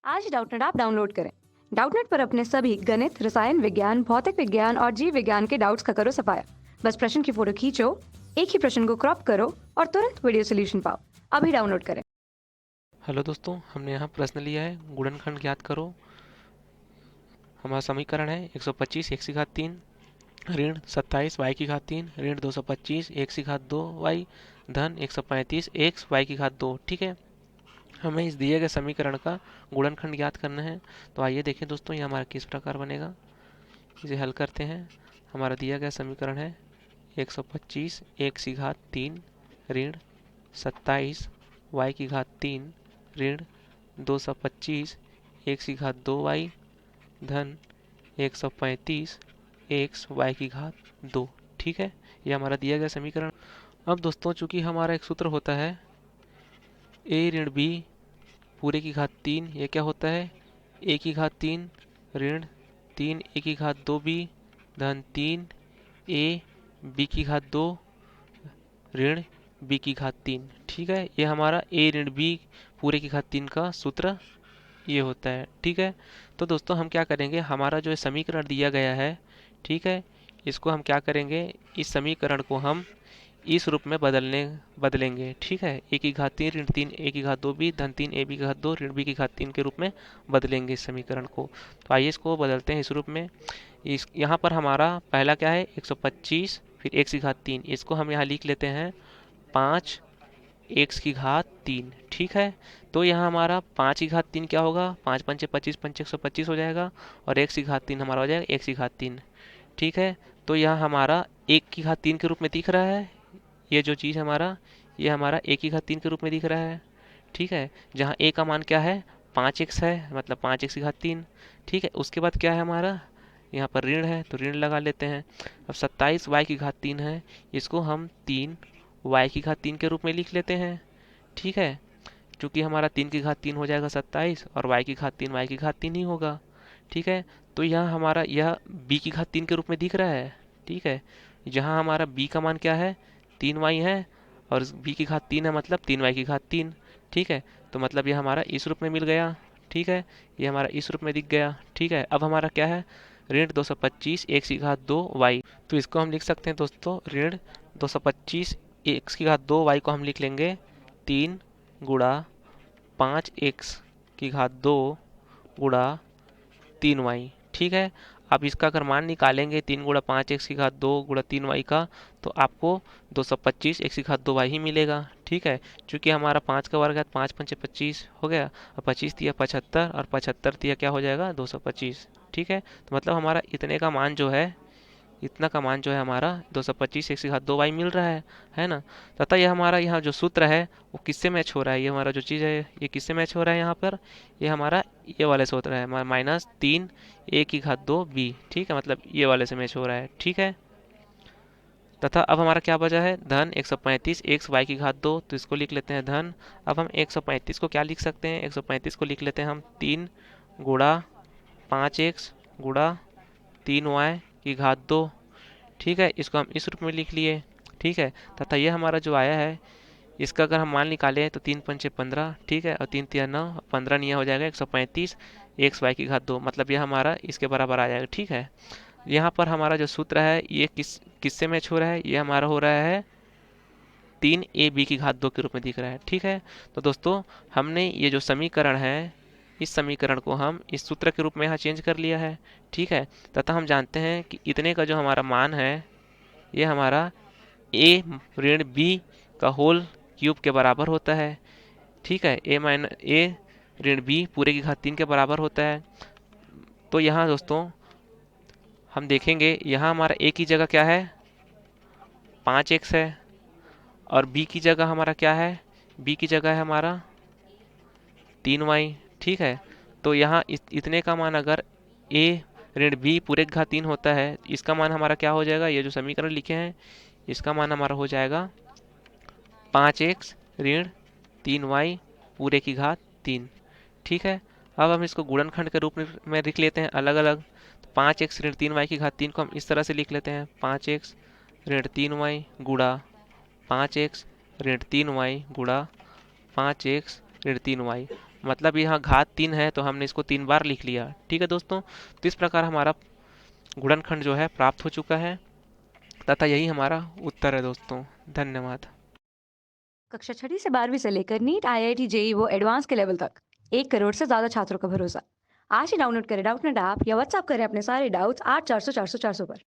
आज Doubtnut app download करें। Doubtnut पर अपने सभी गणित, रसायन विज्ञान, भौतिक विज्ञान और जीव विज्ञान के डाउट्स का करो सफाया। बस प्रश्न की फोटो खींचो, एक ही प्रश्न को क्रॉप करो और तुरंत वीडियो सोल्यूशन पाओ। अभी डाउनलोड करें। हेलो दोस्तों, हमने यहाँ प्रश्न लिया है गुणनखंड ज्ञात करो। हमारा समीकरण है 125 x की घात 3 ऋण 27 y की घात 3 ऋण 225 x की घात 2 y धन 135 x y की घात 2। ठीक है, हमें इस दिए गए समीकरण का गुणनखंड ज्ञात करना है। तो आइए देखें दोस्तों, ये हमारा किस प्रकार बनेगा। इसे हल करते हैं। हमारा दिया गया समीकरण है 125 x की घात 3 ऋण 27 y की घात 3 ऋण 225 x की घात 2y धन 135 एक्स वाई की घात 2। ठीक है, ये हमारा दिया गया समीकरण। अब दोस्तों, चूंकि हमारा एक सूत्र होता है ए ऋण बी पूरे की घात 3, ये क्या होता है ए की घात 3 ऋण 3 ए की घात 2 बी धन 3 ए बी की घात 2 ऋण बी की घात 3। ठीक है, ये हमारा ए ऋण बी पूरे की घात 3 का सूत्र ये होता है। ठीक है, तो दोस्तों हम क्या करेंगे, हमारा जो समीकरण दिया गया है, ठीक है, इसको हम क्या करेंगे, इस समीकरण को हम इस रूप में बदलेंगे। ठीक है, ए की घात 3 ऋण 3 ए की घात 2 बी धन 3 ए बी की घात 2 ऋण बी की घात 3 के रूप में बदलेंगे इस समीकरण को। तो आइए इसको बदलते हैं इस रूप में। इस यहाँ पर हमारा पहला क्या है 125 फिर x की घात 3, इसको हम यहाँ लिख लेते हैं 5 एक्स की घात 3। ठीक है, तो यहाँ हमारा 5 की घात 3 क्या होगा, 5 पंचे 25 पंचे 125 हो जाएगा और x की घात 3 हमारा हो जाएगा x की घात 3। ठीक है, तो यहाँ हमारा 1 की घात 3 के रूप में दिख रहा है। ये जो चीज़ हमारा, ये हमारा 1 की घात 3 के रूप में दिख रहा है। ठीक है, जहाँ a का मान क्या है 5x है, मतलब 5x की घात 3। ठीक है, उसके बाद क्या है हमारा, यहाँ पर ऋण है तो ऋण लगा लेते हैं। अब 27 y की घात 3 है, इसको हम 3 y की घात 3 के रूप में लिख लेते हैं। ठीक है, चूंकि हमारा 3 की घात 3 हो जाएगा 27 और y की घात 3 y की घात 3 ही होगा। ठीक है, तो यहाँ हमारा यह b की घात 3 के रूप में दिख रहा है। ठीक है, जहाँ हमारा b का मान क्या है 3y है और b की घात 3 है, मतलब 3y की घात 3। ठीक है, तो मतलब ये हमारा इस रूप में मिल गया। ठीक है, ये हमारा इस रूप में दिख गया। ठीक है, अब हमारा क्या है ऋण 225 x की घात 2 y, तो इसको हम लिख सकते हैं दोस्तों ऋण 225 x की घात 2 y को हम लिख लेंगे 3 गुणा 5x की घात 2 गुणा 3y। ठीक है, आप इसका अगर मान निकालेंगे 3 गुणा 5x की घात 2 गुणा 3y का, तो आपको 225 x की घात 2y ही मिलेगा। ठीक है, चूंकि हमारा 5 का वर्ग है 5 पंचे 25 हो गया और 25 दिया 75 और 75 दिया क्या हो जाएगा 225। ठीक है, तो मतलब हमारा इतने का मान जो है, इतना का मान जो है हमारा 225 x की घात 2y मिल रहा है ना। तथा यह हमारा यहाँ जो सूत्र है वो किससे मैच हो रहा है, ये हमारा जो चीज़ है ये किससे मैच हो रहा है यहाँ पर, ये हमारा ये वाले सूत्र है हमारा -3 a की घात 2 b। ठीक है, मतलब ये वाले से मैच हो रहा है। ठीक है, तथा अब हमारा क्या बचा है धन 135 x y की घात 2, तो इसको लिख लेते हैं धन। अब हम 135 को क्या लिख सकते हैं, 135 को लिख लेते हैं हम 3 गुणा 5x गुणा 3y की घात 2। ठीक है, इसको हम इस रूप में लिख लिए। ठीक है, तथा यह हमारा जो आया है, इसका अगर हम मान निकालें तो 3 पंचे 15। ठीक है, और 3 तिया 9, 15 नहीं हो जाएगा 135 एक्स वाई की घात 2, मतलब यह हमारा इसके बराबर आ जाएगा। ठीक है, यहाँ पर हमारा जो सूत्र है ये किससे मैच हो रहा है, ये हमारा हो रहा है 3 ए बी की घात 2 के रूप में दिख रहा है। ठीक है, तो दोस्तों हमने ये जो समीकरण है, इस समीकरण को हम इस सूत्र के रूप में यहाँ चेंज कर लिया है। ठीक है, तथा हम जानते हैं कि इतने का जो हमारा मान है ये हमारा ए ऋण बी का होल क्यूब के बराबर होता है। ठीक है, ए ऋण बी पूरे की घात 3 के बराबर होता है। तो यहाँ दोस्तों हम देखेंगे, यहाँ हमारा ए की जगह क्या है 5x है और बी की जगह हमारा क्या है, बी की जगह है हमारा 3y। ठीक है, तो यहाँ इतने का मान अगर a ऋण बी पूरे की घात 3 होता है, इसका मान हमारा क्या हो जाएगा, ये जो समीकरण लिखे हैं इसका मान हमारा हो जाएगा 5x ऋण 3y पूरे की घात 3। ठीक है, अब हम इसको गुणनखंड के रूप में लिख लेते हैं अलग अलग। तो 5x ऋण 3y की घात 3 को हम इस तरह से लिख लेते हैं 5x ऋण 3y गुणा 5x ऋण 3y गुणा 5x ऋण 3y। मतलब यहाँ घात 3 है तो हमने इसको 3 बार लिख लिया। ठीक है दोस्तों, तो इस प्रकार हमारा गुणनखंड जो है प्राप्त हो चुका है तथा यही हमारा उत्तर है दोस्तों। धन्यवाद। कक्षा 6वीं से 12वीं से लेकर नीट, आईआईटी, जेई वो एडवांस के लेवल तक 1 करोड़ से ज्यादा छात्रों का भरोसा। आज ही डाउनलोड करें डाउटनेट ऐप या व्हाट्सएप करें अपने सारे डाउट्स 8400 400 400 पर।